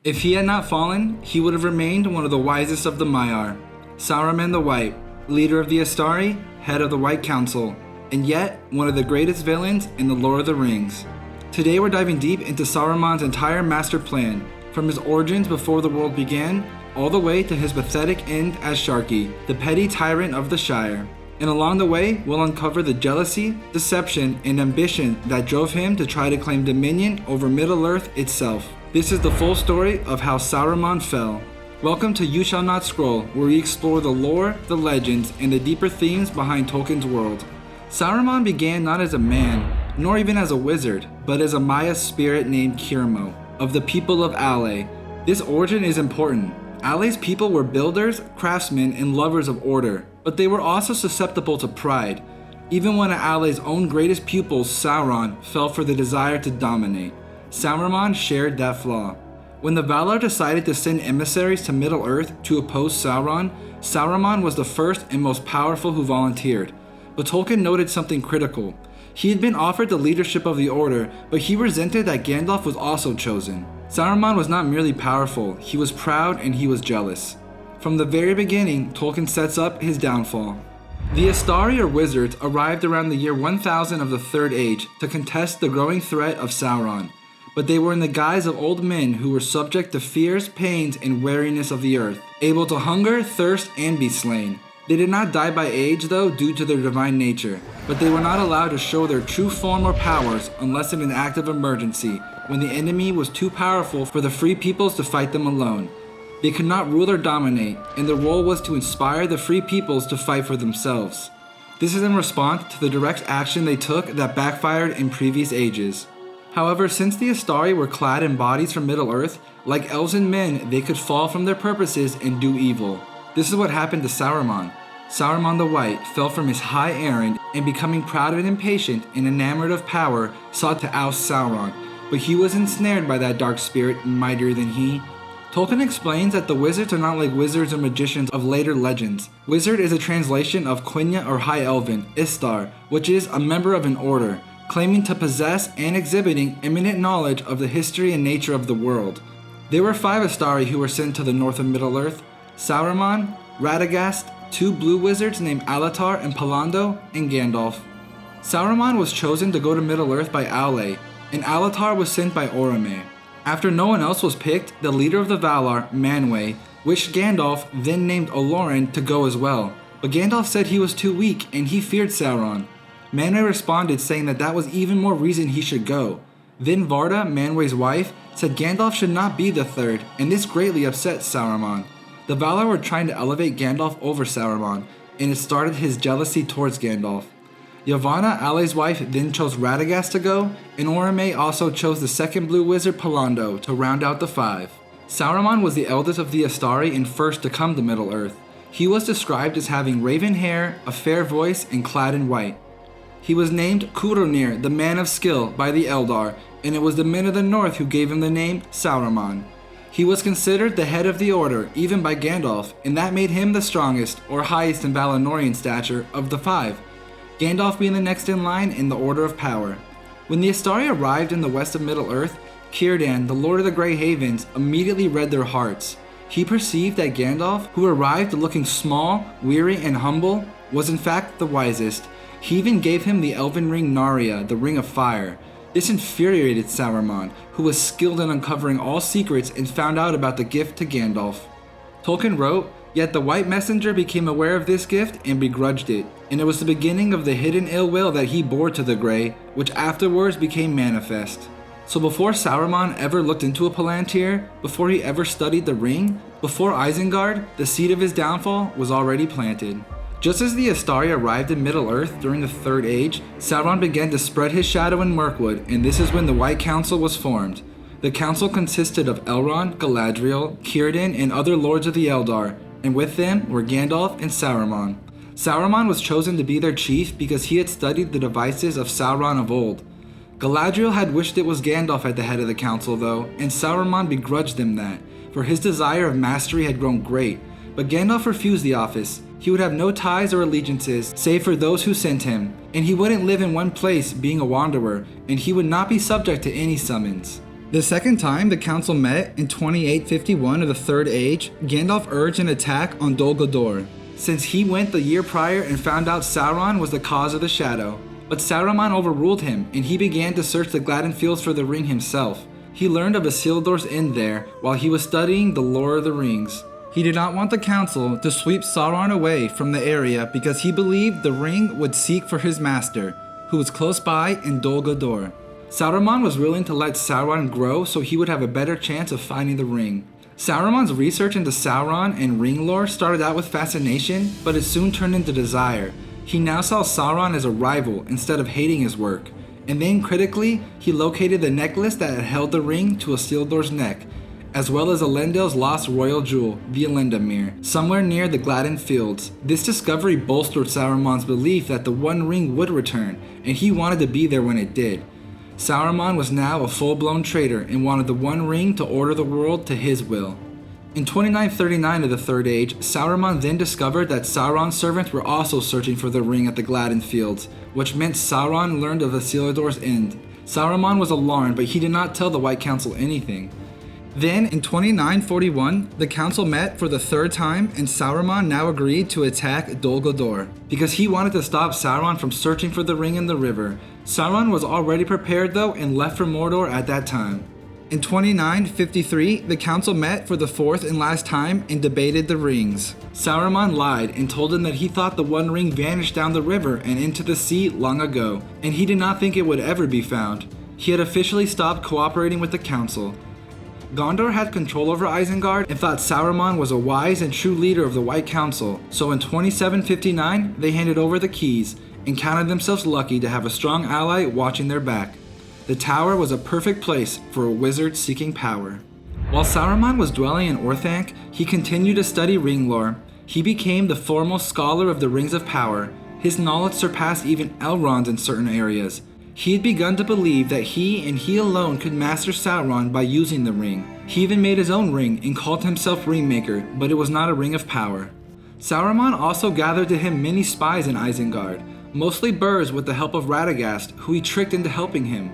If he had not fallen, he would have remained one of the wisest of the Maiar, Saruman the White, leader of the Istari, head of the White Council, and yet one of the greatest villains in the Lord of the Rings. Today we're diving deep into Saruman's entire master plan, from his origins before the world began, all the way to his pathetic end as Sharkey, the petty tyrant of the Shire. And along the way, we'll uncover the jealousy, deception, and ambition that drove him to try to claim dominion over Middle-earth itself. This is the full story of how Saruman fell. Welcome to You Shall Not Scroll, where we explore the lore, the legends, and the deeper themes behind Tolkien's world. Saruman began not as a man, nor even as a wizard, but as a Maia spirit named Curumo, of the people of Ale. This origin is important. Ale's people were builders, craftsmen, and lovers of order, but they were also susceptible to pride, even when Ale's own greatest pupil, Sauron, fell for the desire to dominate. Saruman shared that flaw. When the Valar decided to send emissaries to Middle-earth to oppose Sauron, Saruman was the first and most powerful who volunteered. But Tolkien noted something critical. He had been offered the leadership of the Order, but he resented that Gandalf was also chosen. Saruman was not merely powerful, he was proud and he was jealous. From the very beginning, Tolkien sets up his downfall. The Istari, or wizards, arrived around the year 1000 of the Third Age to contest the growing threat of Sauron, but they were in the guise of old men who were subject to fears, pains, and weariness of the earth, able to hunger, thirst, and be slain. They did not die by age, though, due to their divine nature, but they were not allowed to show their true form or powers unless in an act of emergency, when the enemy was too powerful for the free peoples to fight them alone. They could not rule or dominate, and their role was to inspire the free peoples to fight for themselves. This is in response to the direct action they took that backfired in previous ages. However, since the Istari were clad in bodies from Middle-earth, like elves and men, they could fall from their purposes and do evil. This is what happened to Saruman. Saruman the White fell from his high errand and, becoming proud and impatient and enamored of power, sought to oust Sauron, but he was ensnared by that dark spirit mightier than he. Tolkien explains that the wizards are not like wizards or magicians of later legends. Wizard is a translation of Quenya or High Elven, Istar, which is a member of an order, claiming to possess and exhibiting eminent knowledge of the history and nature of the world. There were 5 Istari who were sent to the north of Middle-earth: Saruman, Radagast, 2 blue wizards named Alatar and Palando, and Gandalf. Saruman was chosen to go to Middle-earth by Ale, and Alatar was sent by Orome. After no one else was picked, the leader of the Valar, Manwë, wished Gandalf, then named Olorin, to go as well, but Gandalf said he was too weak and he feared Sauron. Manwë responded saying that was even more reason he should go. Then Varda, Manwë's wife, said Gandalf should not be the third, and this greatly upset Saruman. The Valar were trying to elevate Gandalf over Saruman, and it started his jealousy towards Gandalf. Yavanna, Ale's wife, then chose Radagast to go, and Orome also chose the second blue wizard Palando to round out the 5. Saruman was the eldest of the Istari and first to come to Middle-earth. He was described as having raven hair, a fair voice, and clad in white. He was named Curumo, the man of skill, by the Eldar, and it was the men of the north who gave him the name Saruman. He was considered the head of the order, even by Gandalf, and that made him the strongest, or highest in Valinorian stature, of the 5, Gandalf being the next in line in the order of power. When the Istari arrived in the west of Middle-earth, Círdan, the Lord of the Grey Havens, immediately read their hearts. He perceived that Gandalf, who arrived looking small, weary, and humble, was in fact the wisest. He even gave him the elven ring Narya, the Ring of Fire. This infuriated Saruman, who was skilled in uncovering all secrets and found out about the gift to Gandalf. Tolkien wrote, "Yet the White Messenger became aware of this gift and begrudged it, and it was the beginning of the hidden ill will that he bore to the Grey, which afterwards became manifest." So before Saruman ever looked into a Palantír, before he ever studied the ring, before Isengard, the seed of his downfall was already planted. Just as the Istari arrived in Middle-earth during the Third Age, Sauron began to spread his shadow in Mirkwood, and this is when the White Council was formed. The council consisted of Elrond, Galadriel, Círdan, and other lords of the Eldar, and with them were Gandalf and Saruman. Saruman was chosen to be their chief because he had studied the devices of Sauron of old. Galadriel had wished it was Gandalf at the head of the council though, and Saruman begrudged him that, for his desire of mastery had grown great, but Gandalf refused the office. He would have no ties or allegiances save for those who sent him, and he wouldn't live in one place being a wanderer, and he would not be subject to any summons. The second time the council met, in 2851 of the Third Age, Gandalf urged an attack on Dol Guldur, since he went the year prior and found out Sauron was the cause of the shadow. But Saruman overruled him, and he began to search the Gladden Fields for the ring himself. He learned of Isildur's End there while he was studying the lore of the rings. He did not want the council to sweep Sauron away from the area because he believed the ring would seek for his master, who was close by in Dol Guldur. Saruman was willing to let Sauron grow so he would have a better chance of finding the ring. Saruman's research into Sauron and ring lore started out with fascination, but it soon turned into desire. He now saw Sauron as a rival instead of hating his work. And then critically, he located the necklace that had held the ring to Isildur's neck, as well as Elendil's lost royal jewel, the Elendamere, somewhere near the Gladden Fields. This discovery bolstered Saruman's belief that the One Ring would return, and he wanted to be there when it did. Saruman was now a full-blown traitor and wanted the One Ring to order the world to his will. In 2939 of the Third Age, Saruman then discovered that Sauron's servants were also searching for the ring at the Gladden Fields, which meant Sauron learned of Isildur's End. Saruman was alarmed, but he did not tell the White Council anything. Then, in 2941, the council met for the third time, and Saruman now agreed to attack Dol Guldur, because he wanted to stop Sauron from searching for the ring in the river. Sauron was already prepared though and left for Mordor at that time. In 2953, the council met for the fourth and last time and debated the rings. Saruman lied and told them that he thought the One Ring vanished down the river and into the sea long ago, and he did not think it would ever be found. He had officially stopped cooperating with the council. Gondor had control over Isengard and thought Saruman was a wise and true leader of the White Council, so in 2759 they handed over the keys and counted themselves lucky to have a strong ally watching their back. The tower was a perfect place for a wizard seeking power. While Saruman was dwelling in Orthanc, he continued to study ring lore. He became the foremost scholar of the Rings of Power. His knowledge surpassed even Elrond's in certain areas. He had begun to believe that he and he alone could master Sauron by using the ring. He even made his own ring and called himself Ringmaker, but it was not a ring of power. Saruman also gathered to him many spies in Isengard, mostly Burrs with the help of Radagast, who he tricked into helping him.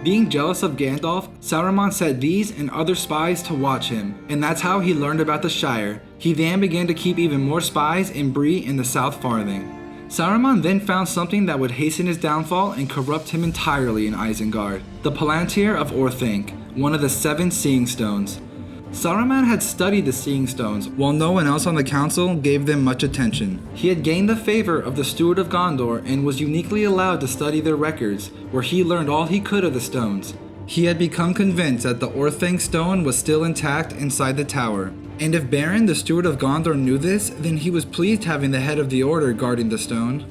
Being jealous of Gandalf, Saruman set these and other spies to watch him, and that's how he learned about the Shire. He then began to keep even more spies in Bree in the South Farthing. Saruman then found something that would hasten his downfall and corrupt him entirely in Isengard, the Palantír of Orthanc, one of the 7 Seeing Stones. Saruman had studied the Seeing Stones, while no one else on the council gave them much attention. He had gained the favor of the Steward of Gondor and was uniquely allowed to study their records, where he learned all he could of the stones. He had become convinced that the Orthanc stone was still intact inside the tower. And if Beren, the Steward of Gondor, knew this, then he was pleased having the head of the Order guarding the stone.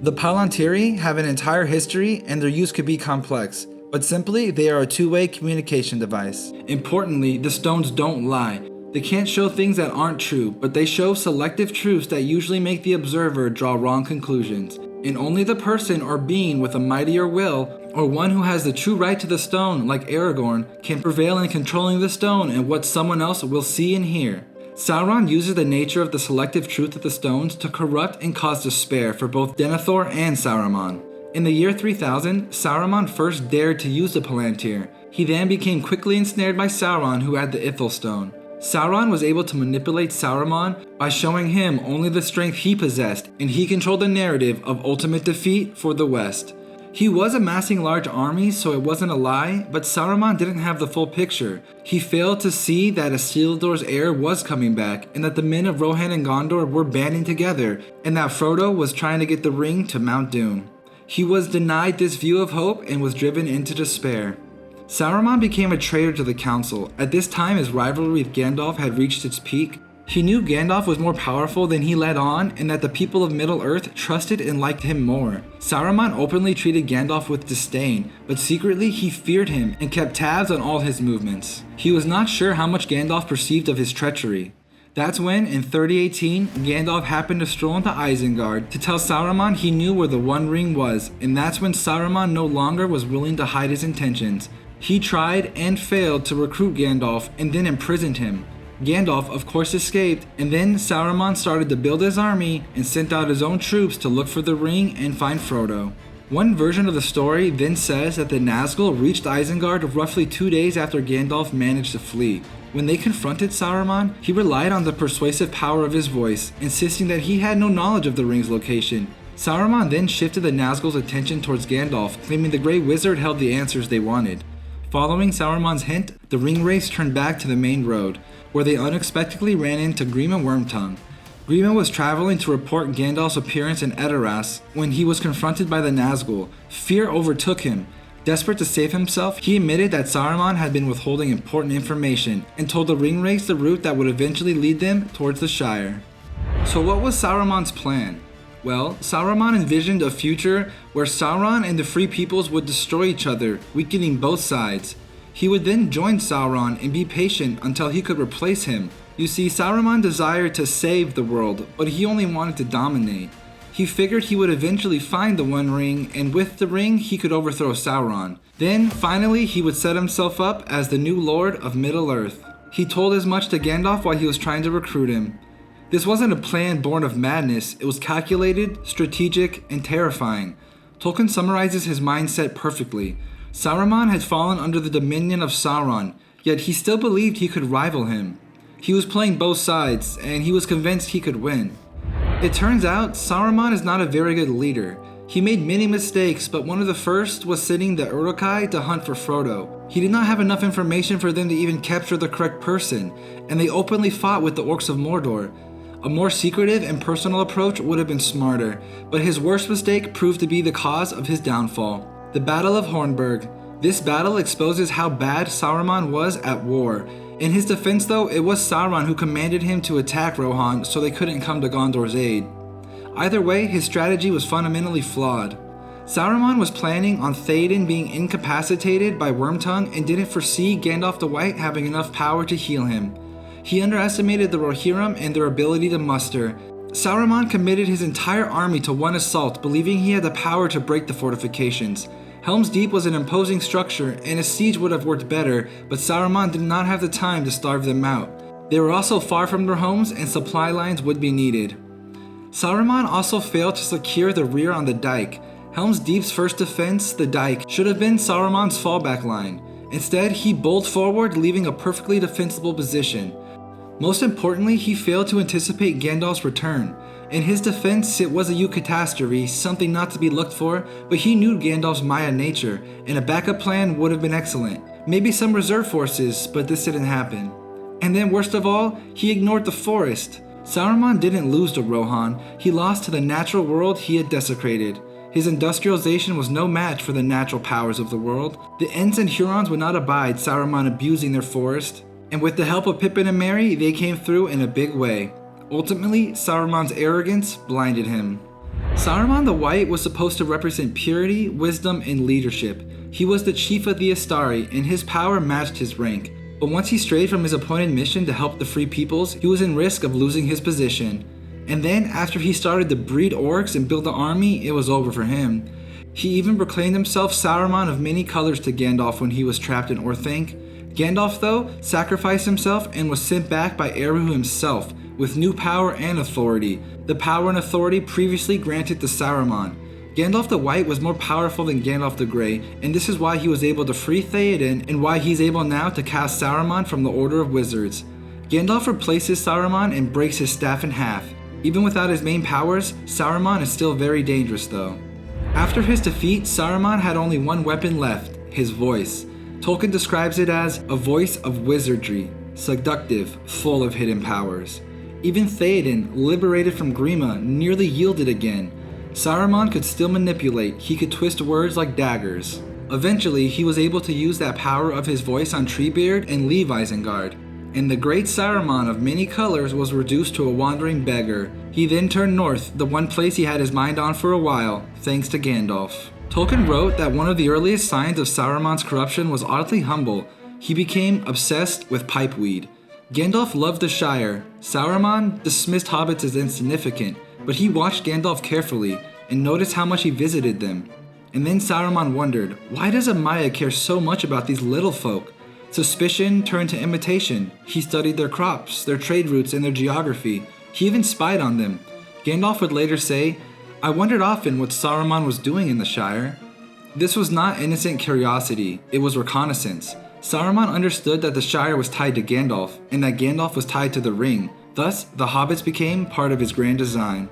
The Palantír have an entire history and their use could be complex, but simply they are a two-way communication device. Importantly, the stones don't lie. They can't show things that aren't true, but they show selective truths that usually make the observer draw wrong conclusions. And only the person or being with a mightier will, or one who has the true right to the stone, like Aragorn, can prevail in controlling the stone and what someone else will see and hear. Sauron uses the nature of the selective truth of the stones to corrupt and cause despair for both Denethor and Saruman. In the year 3000, Saruman first dared to use the Palantír. He then became quickly ensnared by Sauron, who had the Ithil Stone. Sauron was able to manipulate Saruman by showing him only the strength he possessed, and he controlled the narrative of ultimate defeat for the West. He was amassing large armies, so it wasn't a lie, but Saruman didn't have the full picture. He failed to see that Isildur's heir was coming back, and that the men of Rohan and Gondor were banding together, and that Frodo was trying to get the ring to Mount Doom. He was denied this view of hope and was driven into despair. Saruman became a traitor to the council. At this time, his rivalry with Gandalf had reached its peak. He knew Gandalf was more powerful than he let on, and that the people of Middle-earth trusted and liked him more. Saruman openly treated Gandalf with disdain, but secretly he feared him and kept tabs on all his movements. He was not sure how much Gandalf perceived of his treachery. That's when, in 3018, Gandalf happened to stroll into Isengard to tell Saruman he knew where the One Ring was, and that's when Saruman no longer was willing to hide his intentions. He tried and failed to recruit Gandalf and then imprisoned him. Gandalf of course escaped, and then Saruman started to build his army and sent out his own troops to look for the ring and find Frodo. One version of the story then says that the Nazgul reached Isengard roughly 2 days after Gandalf managed to flee. When they confronted Saruman, he relied on the persuasive power of his voice, insisting that he had no knowledge of the ring's location. Saruman then shifted the Nazgul's attention towards Gandalf, claiming the Grey Wizard held the answers they wanted. Following Saruman's hint, the ringwraiths turned back to the main road, where they unexpectedly ran into Grima Wormtongue. Grima was traveling to report Gandalf's appearance in Edoras when he was confronted by the Nazgul. Fear overtook him. Desperate to save himself, he admitted that Saruman had been withholding important information and told the ringwraiths the route that would eventually lead them towards the Shire. So what was Saruman's plan? Well, Saruman envisioned a future where Sauron and the Free Peoples would destroy each other, weakening both sides. He would then join Sauron and be patient until he could replace him. You see, Saruman desired to save the world, but he only wanted to dominate. He figured he would eventually find the One Ring, and with the ring, he could overthrow Sauron. Then, finally, he would set himself up as the new Lord of Middle-earth. He told as much to Gandalf while he was trying to recruit him. This wasn't a plan born of madness, it was calculated, strategic, and terrifying. Tolkien summarizes his mindset perfectly. Saruman had fallen under the dominion of Sauron, yet he still believed he could rival him. He was playing both sides, and he was convinced he could win. It turns out, Saruman is not a very good leader. He made many mistakes, but one of the first was sending the Uruk-hai to hunt for Frodo. He did not have enough information for them to even capture the correct person, and they openly fought with the orcs of Mordor. A more secretive and personal approach would have been smarter, but his worst mistake proved to be the cause of his downfall. The Battle of Hornburg. This battle exposes how bad Saruman was at war. In his defense though, it was Sauron who commanded him to attack Rohan so they couldn't come to Gondor's aid. Either way, his strategy was fundamentally flawed. Saruman was planning on Theoden being incapacitated by Wormtongue and didn't foresee Gandalf the White having enough power to heal him. He underestimated the Rohirrim and their ability to muster. Saruman committed his entire army to one assault, believing he had the power to break the fortifications. Helm's Deep was an imposing structure, and a siege would have worked better, but Saruman did not have the time to starve them out. They were also far from their homes, and supply lines would be needed. Saruman also failed to secure the rear on the dike. Helm's Deep's first defense, the dike, should have been Saruman's fallback line. Instead, he bowled forward, leaving a perfectly defensible position. Most importantly, he failed to anticipate Gandalf's return. In his defense, it was a eucatastrophe, something not to be looked for, but he knew Gandalf's Maia nature, and a backup plan would have been excellent. Maybe some reserve forces, but this didn't happen. And then worst of all, he ignored the forest. Saruman didn't lose to Rohan, he lost to the natural world he had desecrated. His industrialization was no match for the natural powers of the world. The Ents and Hurons would not abide Saruman abusing their forest, and with the help of Pippin and Merry, they came through in a big way. Ultimately, Saruman's arrogance blinded him. Saruman the White was supposed to represent purity, wisdom, and leadership. He was the chief of the Istari, and his power matched his rank. But once he strayed from his appointed mission to help the Free Peoples, he was in risk of losing his position. And then, after he started to breed orcs and build an army, it was over for him. He even proclaimed himself Saruman of many colors to Gandalf when he was trapped in Orthanc. Gandalf, though, sacrificed himself and was sent back by Eru himself, with new power and authority, the power and authority previously granted to Saruman. Gandalf the White was more powerful than Gandalf the Grey, and this is why he was able to free Theoden and why he's able now to cast Saruman from the Order of Wizards. Gandalf replaces Saruman and breaks his staff in half. Even without his main powers, Saruman is still very dangerous though. After his defeat, Saruman had only one weapon left, his voice. Tolkien describes it as a voice of wizardry, seductive, full of hidden powers. Even Theoden, liberated from Grima, nearly yielded again. Saruman could still manipulate, he could twist words like daggers. Eventually, he was able to use that power of his voice on Treebeard and leave Isengard. And the great Saruman of many colors was reduced to a wandering beggar. He then turned north, the one place he had his mind on for a while, thanks to Gandalf. Tolkien wrote that one of the earliest signs of Saruman's corruption was oddly humble. He became obsessed with pipeweed. Gandalf loved the Shire. Saruman dismissed hobbits as insignificant, but he watched Gandalf carefully and noticed how much he visited them. And then Saruman wondered, why does a Maia care so much about these little folk? Suspicion turned to imitation. He studied their crops, their trade routes, and their geography. He even spied on them. Gandalf would later say, I wondered often what Saruman was doing in the Shire. This was not innocent curiosity, it was reconnaissance. Saruman understood that the Shire was tied to Gandalf, and that Gandalf was tied to the ring. Thus, the hobbits became part of his grand design.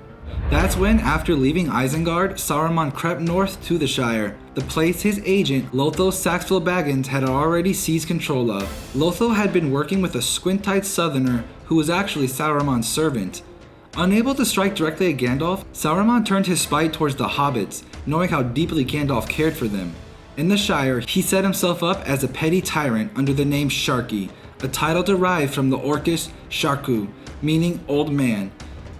That's when, after leaving Isengard, Saruman crept north to the Shire, the place his agent, Lotho Saxful Baggins, had already seized control of. Lotho had been working with a squint-eyed southerner who was actually Saruman's servant. Unable to strike directly at Gandalf, Saruman turned his spite towards the hobbits, knowing how deeply Gandalf cared for them. In the Shire, he set himself up as a petty tyrant under the name Sharkey, a title derived from the Orcish Sharku, meaning old man.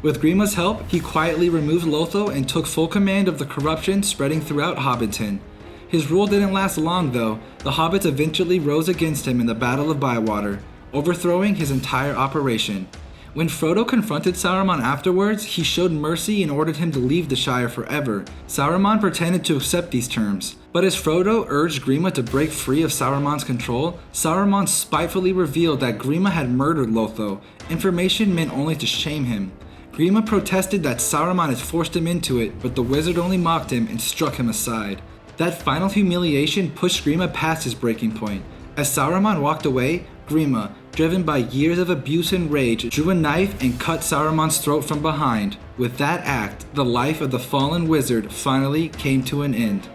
With Grima's help, he quietly removed Lotho and took full command of the corruption spreading throughout Hobbiton. His rule didn't last long though. The hobbits eventually rose against him in the Battle of Bywater, overthrowing his entire operation. When Frodo confronted Saruman afterwards, he showed mercy and ordered him to leave the Shire forever. Saruman pretended to accept these terms. But as Frodo urged Grima to break free of Saruman's control, Saruman spitefully revealed that Grima had murdered Lotho, information meant only to shame him. Grima protested that Saruman had forced him into it, but the wizard only mocked him and struck him aside. That final humiliation pushed Grima past his breaking point. As Saruman walked away, Grima, driven by years of abuse and rage, drew a knife and cut Saruman's throat from behind. With that act, the life of the fallen wizard finally came to an end.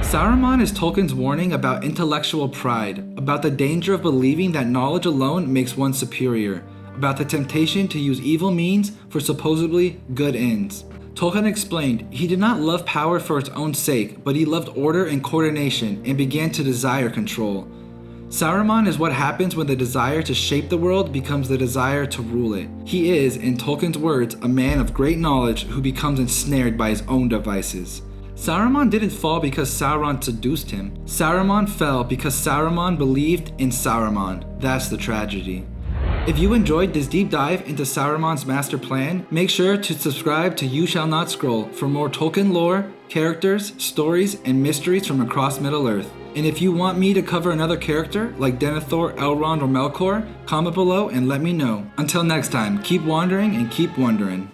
Saruman is Tolkien's warning about intellectual pride, about the danger of believing that knowledge alone makes one superior, about the temptation to use evil means for supposedly good ends. Tolkien explained, he did not love power for its own sake, but he loved order and coordination and began to desire control. Saruman is what happens when the desire to shape the world becomes the desire to rule it. He is, in Tolkien's words, a man of great knowledge who becomes ensnared by his own devices. Saruman didn't fall because Sauron seduced him. Saruman fell because Saruman believed in Saruman. That's the tragedy. If you enjoyed this deep dive into Saruman's master plan, make sure to subscribe to You Shall Not Scroll for more Tolkien lore, characters, stories, and mysteries from across Middle-earth. And if you want me to cover another character, like Denethor, Elrond, or Melkor, comment below and let me know. Until next time, keep wandering and keep wondering.